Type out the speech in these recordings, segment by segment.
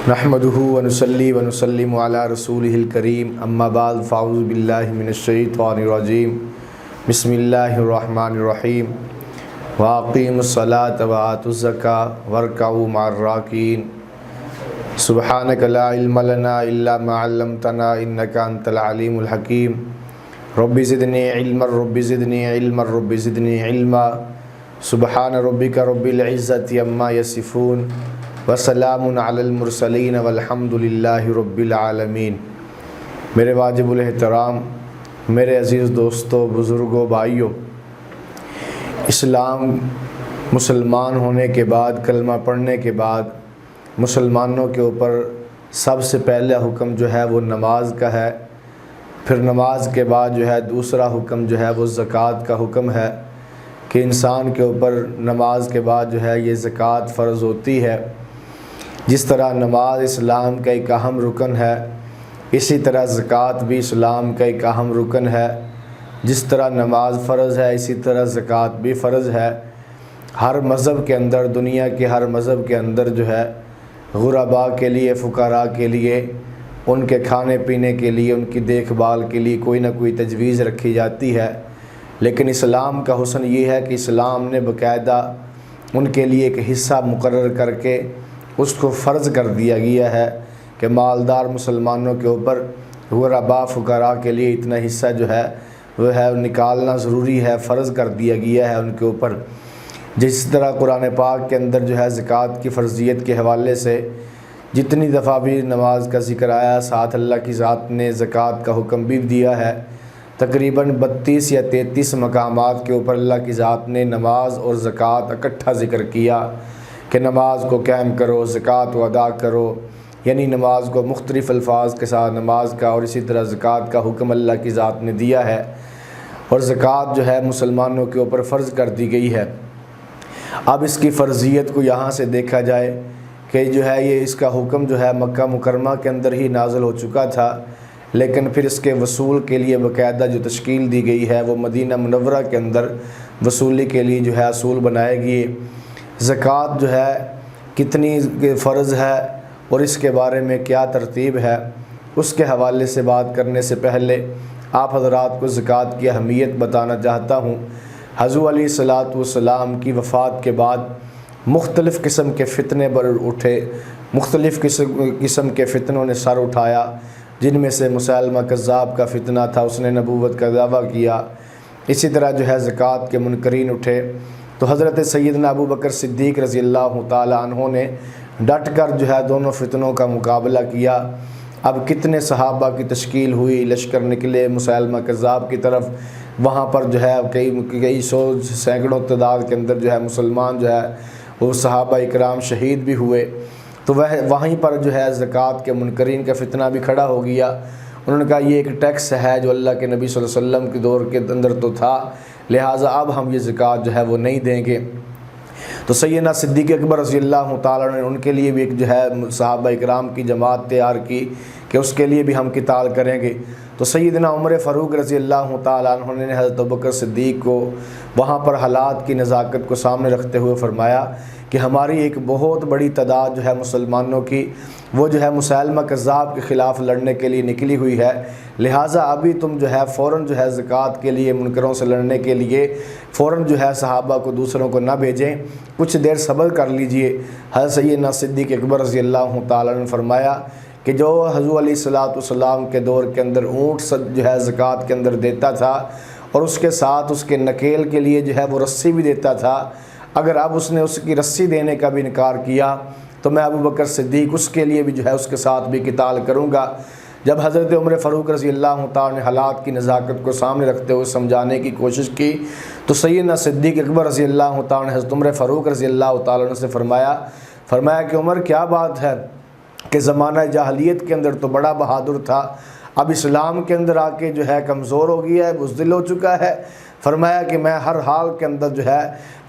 نحمدہ ونصلی ونسلم علی رسولہ الکریم اما بعد فاعوذ باللہ من الشیطان الرجیم بسم اللہ الرحمن الرحیم واقیموا الصلاۃ وآتوا الزکاۃ وارکعوا مع الراکعین سبحانک لا علم لنا الا ما علمتنا انک انت العلیم الحکیم رب زدنی علما رب زدنی علما رب زدنی علما سبحان ربک رب العزۃ عما یصفون وسلام علی المرسلین والحمد للہ رب العالمین۔ میرے واجب الاحترام، میرے عزیز دوستوں، بزرگوں، بھائیوں، اسلام مسلمان ہونے کے بعد، کلمہ پڑھنے کے بعد مسلمانوں کے اوپر سب سے پہلا حکم جو ہے وہ نماز کا ہے۔ پھر نماز کے بعد جو ہے دوسرا حکم جو ہے وہ زکوٰۃ کا حکم ہے کہ انسان کے اوپر نماز کے بعد جو ہے یہ زکوٰۃ فرض ہوتی ہے۔ جس طرح نماز اسلام کا ایک اہم رکن ہے، اسی طرح زکوٰۃ بھی اسلام کا ایک اہم رکن ہے۔ جس طرح نماز فرض ہے اسی طرح زکوٰۃ بھی فرض ہے۔ ہر مذہب کے اندر، دنیا کے ہر مذہب کے اندر جو ہے غرباء کے لیے، فقراء کے لیے، ان کے کھانے پینے کے لیے، ان کی دیکھ بھال کے لیے کوئی نہ کوئی تجویز رکھی جاتی ہے۔ لیکن اسلام کا حسن یہ ہے کہ اسلام نے باقاعدہ ان کے لیے ایک حصہ مقرر کر کے اس کو فرض کر دیا گیا ہے کہ مالدار مسلمانوں کے اوپر غرباء فقراء کے لیے اتنا حصہ جو ہے وہ ہے نکالنا ضروری ہے، فرض کر دیا گیا ہے ان کے اوپر۔ جس طرح قرآن پاک کے اندر جو ہے زکوٰۃ کی فرضیت کے حوالے سے جتنی دفعہ بھی نماز کا ذکر آیا، ساتھ اللہ کی ذات نے زکوٰۃ کا حکم بھی دیا ہے۔ تقریباً 32 یا 33 مقامات کے اوپر اللہ کی ذات نے نماز اور زکوٰۃ اکٹھا ذکر کیا کہ نماز کو قائم کرو، زکوٰۃ کو ادا کرو، یعنی نماز کو مختلف الفاظ کے ساتھ نماز کا اور اسی طرح زکوٰۃ کا حکم اللہ کی ذات نے دیا ہے، اور زکوٰۃ جو ہے مسلمانوں کے اوپر فرض کر دی گئی ہے۔ اب اس کی فرضیت کو یہاں سے دیکھا جائے کہ جو ہے یہ اس کا حکم جو ہے مکہ مکرمہ کے اندر ہی نازل ہو چکا تھا، لیکن پھر اس کے وصول کے لیے باقاعدہ جو تشکیل دی گئی ہے وہ مدینہ منورہ کے اندر وصولی کے لیے جو ہے اصول بنائے گئے۔ زکوٰۃ جو ہے کتنی فرض ہے اور اس کے بارے میں کیا ترتیب ہے، اس کے حوالے سے بات کرنے سے پہلے آپ حضرات کو زکوٰۃ کی اہمیت بتانا چاہتا ہوں۔ حضور علیہ الصلاۃ والسلام کی وفات کے بعد مختلف قسم کے فتنے بر اٹھے، مختلف قسم کے فتنوں نے سر اٹھایا، جن میں سے مسیلمہ کذاب کا فتنہ تھا، اس نے نبوت کا دعویٰ کیا۔ اسی طرح جو ہے زکوٰۃ کے منکرین اٹھے، تو حضرت سیدنا ابو بکر صدیق رضی اللہ تعالیٰ عنہ نے ڈٹ کر جو ہے دونوں فتنوں کا مقابلہ کیا۔ اب کتنے صحابہ کی تشکیل ہوئی، لشکر نکلے مسیلمہ کذاب کی طرف، وہاں پر جو ہے کئی سو سینکڑوں تعداد کے اندر جو ہے مسلمان جو ہے وہ صحابہ اکرام شہید بھی ہوئے۔ تو وہیں پر جو ہے زکوٰۃ کے منکرین کا فتنہ بھی کھڑا ہو گیا۔ انہوں نے کہا یہ ایک ٹیکس ہے جو اللہ کے نبی صلی اللہ علیہ وسلم کے دور کے اندر تو تھا، لہٰذا اب ہم یہ زکوٰۃ جو ہے وہ نہیں دیں گے۔ تو سیدنا صدیق اکبر رضی اللہ تعالیٰ نے ان کے لیے بھی ایک جو ہے صحابہ اکرام کی جماعت تیار کی کہ اس کے لیے بھی ہم قتال کریں گے۔ تو سیدنا عمر فاروق رضی اللہ تعالیٰ عنہ نے حضرت ابوبکر صدیق کو وہاں پر حالات کی نزاکت کو سامنے رکھتے ہوئے فرمایا کہ ہماری ایک بہت بڑی تعداد جو ہے مسلمانوں کی وہ جو ہے مسیلمہ کذاب کے خلاف لڑنے کے لیے نکلی ہوئی ہے، لہٰذا ابھی تم جو ہے فوراً جو ہے زکوٰۃ کے لیے منکروں سے لڑنے کے لیے فوراً جو ہے صحابہ کو دوسروں کو نہ بھیجیں، کچھ دیر صبر کر لیجئے۔ حضرت سیدنا صدیق اکبر رضی اللہ تعالیٰ نے فرمایا کہ جو حضور علیہ الصلاۃ والسلام کے دور کے اندر اونٹ جو ہے زکوٰۃ کے اندر دیتا تھا اور اس کے ساتھ اس کے نکیل کے لیے جو ہے وہ رسی بھی دیتا تھا، اگر اب اس نے اس کی رسی دینے کا بھی انکار کیا تو میں ابو بکر صدیق اس کے لیے بھی جو ہے اس کے ساتھ بھی قتال کروں گا۔ جب حضرت عمر فاروق رضی اللہ تعالیٰ نے حالات کی نزاکت کو سامنے رکھتے ہوئے سمجھانے کی کوشش کی تو سیدنا صدیق اکبر رضی اللہ تعالیٰ نے حضرت عمر فاروق رضی اللہ تعالیٰ سے فرمایا کہ عمر کیا بات ہے کہ زمانہ جاہلیت کے اندر تو بڑا بہادر تھا، اب اسلام کے اندر آ کے جو ہے کمزور ہو گیا ہے، بزدل ہو چکا ہے۔ فرمایا کہ میں ہر حال کے اندر جو ہے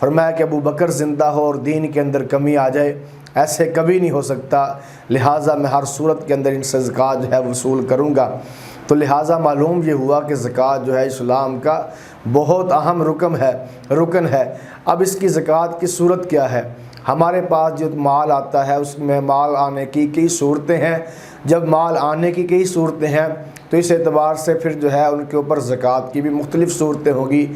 فرمایا کہ ابو بکر زندہ ہو اور دین کے اندر کمی آ جائے، ایسے کبھی نہیں ہو سکتا، لہٰذا میں ہر صورت کے اندر ان سے زکوٰۃ جو ہے وصول کروں گا۔ تو لہٰذا معلوم یہ ہوا کہ زکوٰۃ جو ہے اسلام کا بہت اہم رکن ہے۔ اب اس کی زکوٰۃ کی صورت کیا ہے؟ ہمارے پاس جو مال آتا ہے اس میں مال آنے کی کئی صورتیں ہیں۔ جب مال آنے کی کئی صورتیں ہیں تو اس اعتبار سے پھر جو ہے ان کے اوپر زکوٰۃ کی بھی مختلف صورتیں ہوگی۔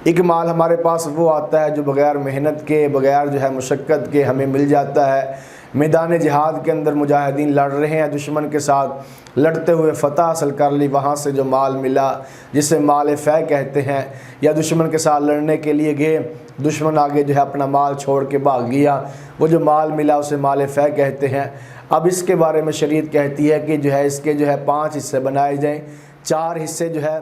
ایک مال ہمارے پاس وہ آتا ہے جو بغیر محنت کے، بغیر جو ہے مشقت کے ہمیں مل جاتا ہے۔ میدان جہاد کے اندر مجاہدین لڑ رہے ہیں دشمن کے ساتھ، لڑتے ہوئے فتح حاصل کر لی، وہاں سے جو مال ملا جسے مال فے کہتے ہیں، یا دشمن کے ساتھ لڑنے کے لیے گئے، دشمن آگے جو ہے اپنا مال چھوڑ کے بھاگ گیا، وہ جو مال ملا اسے مال فے کہتے ہیں۔ اب اس کے بارے میں شریعت کہتی ہے کہ جو ہے اس کے جو ہے 5 حصے بنائے جائیں، 4 حصے جو ہے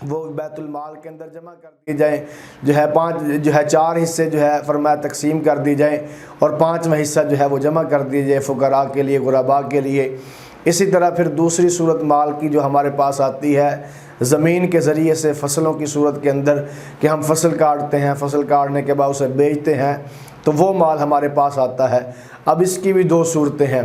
وہ بیت المال کے اندر جمع کر دیے جائیں، جو ہے 4 حصے جو ہے فرمایا تقسیم کر دی جائیں، اور 5واں حصہ جو ہے وہ جمع کر دیے جائے فقراء کے لیے، غرباء کے لیے۔ اسی طرح پھر دوسری صورت مال کی جو ہمارے پاس آتی ہے زمین کے ذریعے سے، فصلوں کی صورت کے اندر کہ ہم فصل کاٹتے ہیں، فصل کاٹنے کے بعد اسے بیچتے ہیں، تو وہ مال ہمارے پاس آتا ہے۔ اب اس کی بھی 2 صورتیں ہیں۔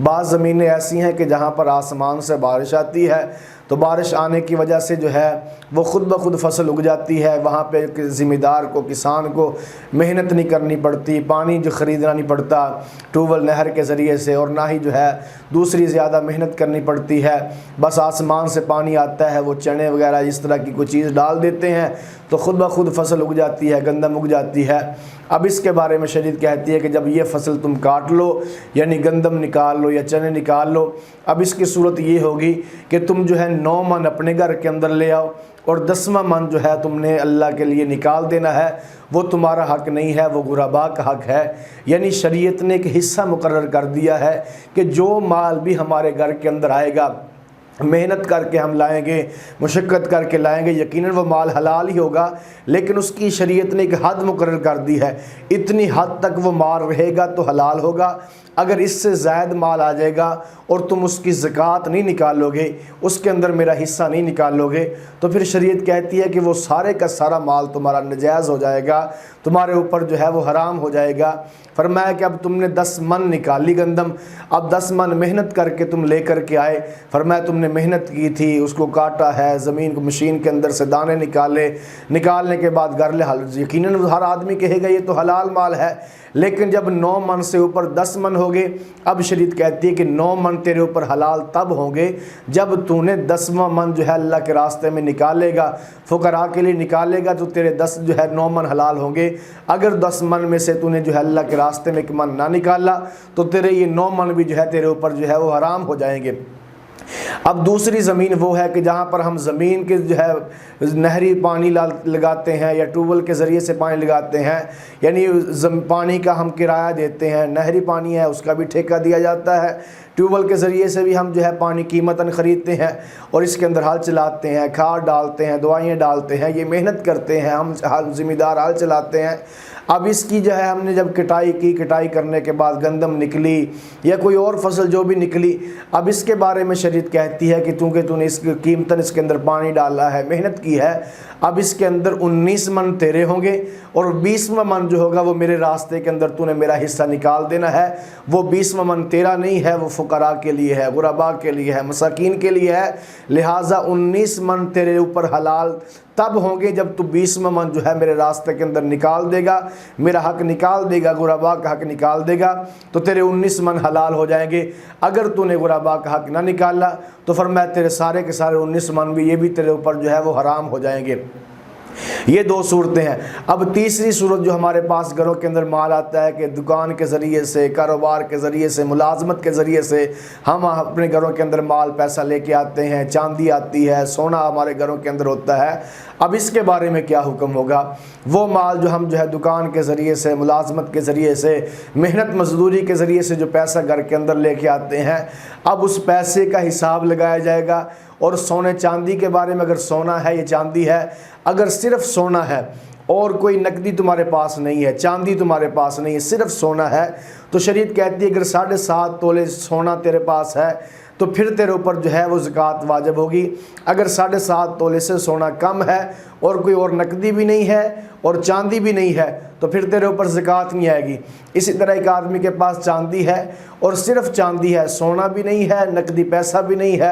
بعض زمینیں ایسی ہیں کہ جہاں پر آسمان سے بارش آتی ہے تو بارش آنے کی وجہ سے جو ہے وہ خود بخود فصل اگ جاتی ہے، وہاں پہ ذمہ دار کو، کسان کو محنت نہیں کرنی پڑتی، پانی جو خریدنا نہیں پڑتا ٹیوب ویل نہر کے ذریعے سے، اور نہ ہی جو ہے دوسری زیادہ محنت کرنی پڑتی ہے، بس آسمان سے پانی آتا ہے، وہ چنے وغیرہ اس طرح کی کوئی چیز ڈال دیتے ہیں تو خود بخود فصل اگ جاتی ہے، گندم اگ جاتی ہے۔ اب اس کے بارے میں شریعت کہتی ہے کہ جب یہ فصل تم کاٹ لو، یعنی گندم نکال لو یا چنے نکال لو، اب اس کی صورت یہ ہوگی کہ تم جو ہے 9 من اپنے گھر کے اندر لے آؤ، اور 10واں من جو ہے تم نے اللہ کے لیے نکال دینا ہے، وہ تمہارا حق نہیں ہے، وہ غرباء کا حق ہے۔ یعنی شریعت نے ایک حصہ مقرر کر دیا ہے کہ جو مال بھی ہمارے گھر کے اندر آئے گا، محنت کر کے ہم لائیں گے، مشقت کر کے لائیں گے، یقیناً وہ مال حلال ہی ہوگا، لیکن اس کی شریعت نے ایک حد مقرر کر دی ہے، اتنی حد تک وہ مال رہے گا تو حلال ہوگا۔ اگر اس سے زائد مال آ جائے گا اور تم اس کی زکوٰۃ نہیں نکالو گے، اس کے اندر میرا حصہ نہیں نکالو گے، تو پھر شریعت کہتی ہے کہ وہ سارے کا سارا مال تمہارا ناجائز ہو جائے گا، تمہارے اوپر جو ہے وہ حرام ہو جائے گا۔ فرمایا کہ اب تم نے 10 من نکالی گندم، اب 10 من محنت کر کے تم لے کر کے آئے، فرمایا تم نے محنت کی تھی، اس کو کاٹا ہے، زمین کو مشین کے اندر سے دانے نکالنے کے بعد گھر لے، یقیناً ہر آدمی کہے گا یہ تو حلال مال ہے، لیکن جب 9 من سے اوپر 10 من ہو گئے، اب شریعت کہتی ہے کہ 9 من تیرے اوپر حلال تب ہوں گے جب تو نے 10واں من جو ہے اللہ کے راستے میں نکالے گا، فقراء کے لیے نکالے گا، تو تیرے 10 جو ہے 9 من حلال ہوں گے۔ اگر 10 من میں سے تو نے جو ہے اللہ کے راستے میں 1 من نہ نکالا تو تیرے یہ 9 من بھی جو ہے تیرے اوپر جو ہے وہ حرام ہو جائیں گے۔ اب دوسری زمین وہ ہے کہ جہاں پر ہم زمین کے جو ہے نہری پانی لگاتے ہیں یا ٹیوب ویل کے ذریعے سے پانی لگاتے ہیں، یعنی پانی کا ہم کرایہ دیتے ہیں، نہری پانی ہے اس کا بھی ٹھیکہ دیا جاتا ہے، ٹیوب ویل کے ذریعے سے بھی ہم جو ہے پانی قیمتاً خریدتے ہیں اور اس کے اندر ہل چلاتے ہیں، کھاد ڈالتے ہیں، دوائیں ڈالتے ہیں، یہ محنت کرتے ہیں، ہم ذمہ دار ہل چلاتے ہیں۔ اب اس کی جو ہے ہم نے جب کٹائی کی، کٹائی کرنے کے بعد گندم نکلی یا کوئی اور فصل جو بھی نکلی، اب اس کے بارے میں شریعت کہتی ہے کہ چونکہ تو نے اس کی قیمتاً اس کے اندر پانی ڈالا ہے، محنت کی ہے، اب اس کے اندر 19 من تیرے ہوں گے، اور 20واں من جو ہوگا وہ میرے راستے کے اندر تو نے میرا حصہ نکال دینا ہے۔ وہ 20واں من تیرا نہیں ہے، وہ فقراء کے لیے ہے، غرباء کے لیے ہے، مساکین کے لیے ہے، لہٰذا 19 من تیرے اوپر حلال تب ہوں گے جب تو 20واں من جو ہے میرے راستے کے اندر نکال دے گا، میرا حق نکال دے گا، غرباء کا حق نکال دے گا، تو تیرے 19 من حلال ہو جائیں گے۔ اگر تو نے غرباء کا حق نہ نکالا تو فرمایا تیرے سارے کے سارے 19 من بھی، یہ بھی تیرے اوپر جو ہے وہ حرام ہو جائیں گے۔ یہ 2 صورتیں ہیں۔ اب تیسری صورت جو ہمارے پاس گھروں کے اندر مال آتا ہے کہ دکان کے ذریعے سے، کاروبار کے ذریعے سے، ملازمت کے ذریعے سے ہم اپنے گھروں کے اندر مال پیسہ لے کے آتے ہیں، چاندی آتی ہے، سونا ہمارے گھروں کے اندر ہوتا ہے۔ اب اس کے بارے میں کیا حکم ہوگا؟ وہ مال جو ہم جو ہے دکان کے ذریعے سے، ملازمت کے ذریعے سے، محنت مزدوری کے ذریعے سے جو پیسہ گھر کے اندر لے کے آتے ہیں، اب اس پیسے کا حساب لگایا جائے گا۔ اور سونے چاندی کے بارے میں، اگر سونا ہے یا چاندی ہے، اگر صرف سونا ہے اور کوئی نقدی تمہارے پاس نہیں ہے، چاندی تمہارے پاس نہیں ہے، صرف سونا ہے، تو شریعت کہتی ہے اگر 7.5 تولے سونا تیرے پاس ہے تو پھر تیرے اوپر جو ہے وہ زکوٰۃ واجب ہوگی۔ اگر 7.5 تولے سے سونا کم ہے اور کوئی اور نقدی بھی نہیں ہے اور چاندی بھی نہیں ہے تو پھر تیرے اوپر زکوٰۃ نہیں آئے گی۔ اسی طرح ایک آدمی کے پاس چاندی ہے اور صرف چاندی ہے، سونا بھی نہیں ہے، نقدی پیسہ بھی نہیں ہے،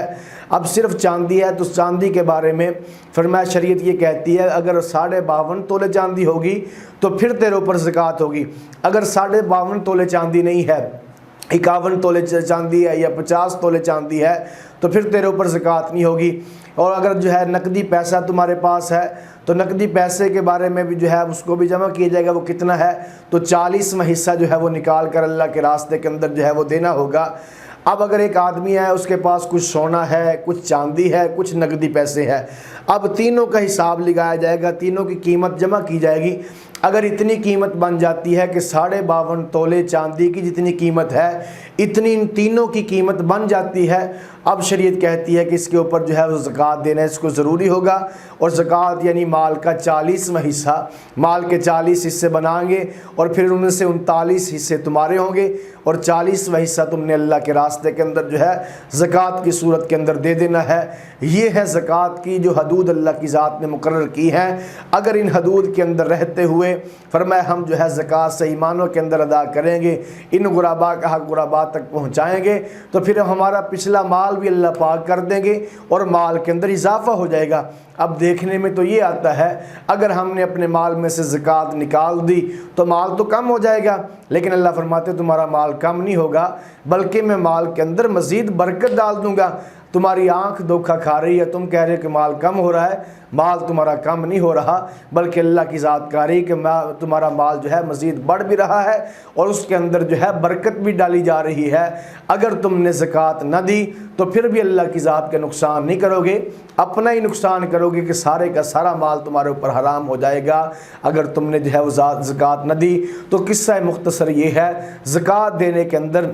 اب صرف چاندی ہے، تو چاندی کے بارے میں فرمایا شریعت یہ کہتی ہے اگر 52.5 تولے چاندی ہوگی تو پھر تیرے اوپر زکوٰۃ ہوگی۔ اگر 52.5 تولے چاندی نہیں ہے، 51 تولے چاندی ہے یا 50 تولے چاندی ہے تو پھر تیرے اوپر زکوٰۃ نہیں ہوگی۔ اور اگر جو ہے نقدی پیسہ تمہارے پاس ہے تو نقدی پیسے کے بارے میں بھی جو ہے اس کو بھی جمع کیا جائے گا، وہ کتنا ہے تو 40واں حصہ جو ہے وہ نکال کر اللہ کے راستے کے اندر جو ہے وہ دینا ہوگا۔ اب اگر ایک آدمی ہے اس کے پاس کچھ سونا ہے، کچھ چاندی ہے، کچھ نقدی پیسے ہے، اب تینوں کا حساب لگایا جائے گا، تینوں کی قیمت جمع کی جائے گی۔ اگر اتنی قیمت بن جاتی ہے کہ 52.5 تولے چاندی کی جتنی قیمت ہے اتنی ان تینوں کی قیمت بن جاتی ہے، اب شریعت کہتی ہے کہ اس کے اوپر جو ہے وہ زکوٰۃ دینا اس کو ضروری ہوگا۔ اور زکوٰۃ یعنی مال کا 40واں حصہ، مال کے 40 حصے بنائیں گے اور پھر ان میں سے 39 حصے تمہارے ہوں گے اور 40واں حصہ تم نے اللہ کے راستے کے اندر جو ہے زکوٰۃ کی صورت کے اندر دے دینا ہے۔ یہ ہے زکوٰۃ کی جو حدود اللہ کی ذات نے مقرر کی ہیں۔ اگر ان حدود کے اندر رہتے ہوئے فرمایا ہم جو ہے زکوٰۃ صحیح معنوں کے اندر ادا کریں گے، ان غرباء کا حق غرباء تک پہنچائیں گے تو پھر ہمارا پچھلا مال بھی اللہ پاک کر دیں گے اور مال کے اندر اضافہ ہو جائے گا۔ اب دیکھنے میں تو یہ آتا ہے اگر ہم نے اپنے مال میں سے زکوٰۃ نکال دی تو مال تو کم ہو جائے گا، لیکن اللہ فرماتے تمہارا مال کم نہیں ہوگا بلکہ میں مال کے اندر مزید برکت ڈال دوں گا۔ تمہاری آنکھ دھوکہ کھا رہی ہے، تم کہہ رہے کہ مال کم ہو رہا ہے، مال تمہارا کم نہیں ہو رہا بلکہ اللہ کی ذات کہہ رہی کہ تمہارا مال جو ہے مزید بڑھ بھی رہا ہے اور اس کے اندر جو ہے برکت بھی ڈالی جا رہی ہے۔ اگر تم نے زکوٰۃ نہ دی تو پھر بھی اللہ کی ذات کے نقصان نہیں کرو گے، اپنا ہی نقصان کرو گے کہ سارے کا سارا مال تمہارے اوپر حرام ہو جائے گا اگر تم نے جو ہے وہ زکوٰۃ نہ دی۔ تو قصہ مختصر یہ ہے، زکوٰۃ دینے کے اندر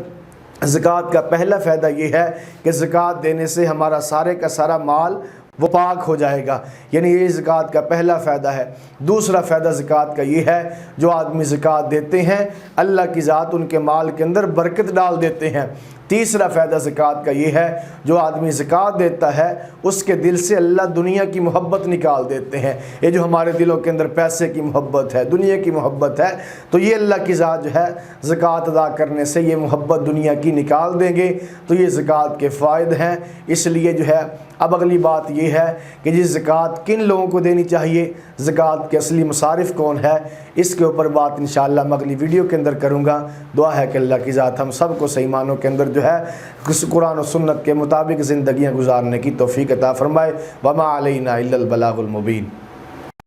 زکوٰۃ کا پہلا فائدہ یہ ہے کہ زکوٰۃ دینے سے ہمارا سارے کا سارا مال وہ پاک ہو جائے گا، یعنی یہ زکوٰۃ کا پہلا فائدہ ہے۔ دوسرا فائدہ زکوٰۃ کا یہ ہے جو آدمی زکوٰۃ دیتے ہیں اللہ کی ذات ان کے مال کے اندر برکت ڈال دیتے ہیں۔ تیسرا فائدہ زکوٰۃ کا یہ ہے جو آدمی زکوٰۃ دیتا ہے اس کے دل سے اللہ دنیا کی محبت نکال دیتے ہیں۔ یہ جو ہمارے دلوں کے اندر پیسے کی محبت ہے، دنیا کی محبت ہے، تو یہ اللہ کی ذات جو ہے زکوٰۃ ادا کرنے سے یہ محبت دنیا کی نکال دیں گے۔ تو یہ زکوٰۃ کے فائدے ہیں۔ اس لیے جو ہے اب اگلی بات یہ ہے کہ جی زکوٰۃ کن لوگوں کو دینی چاہیے، زکوٰۃ کے اصلی مصارف کون ہے، اس کے اوپر بات انشاءاللہ میں اگلی ویڈیو کے اندر کروں گا۔ دعا ہے کہ اللہ کی ذات ہم سب کو صحیح معنوں کے اندر جو ہے قرآن و سنت کے مطابق زندگیاں گزارنے کی توفیق عطا فرمائے۔ وما علینا الا البلاغ المبین۔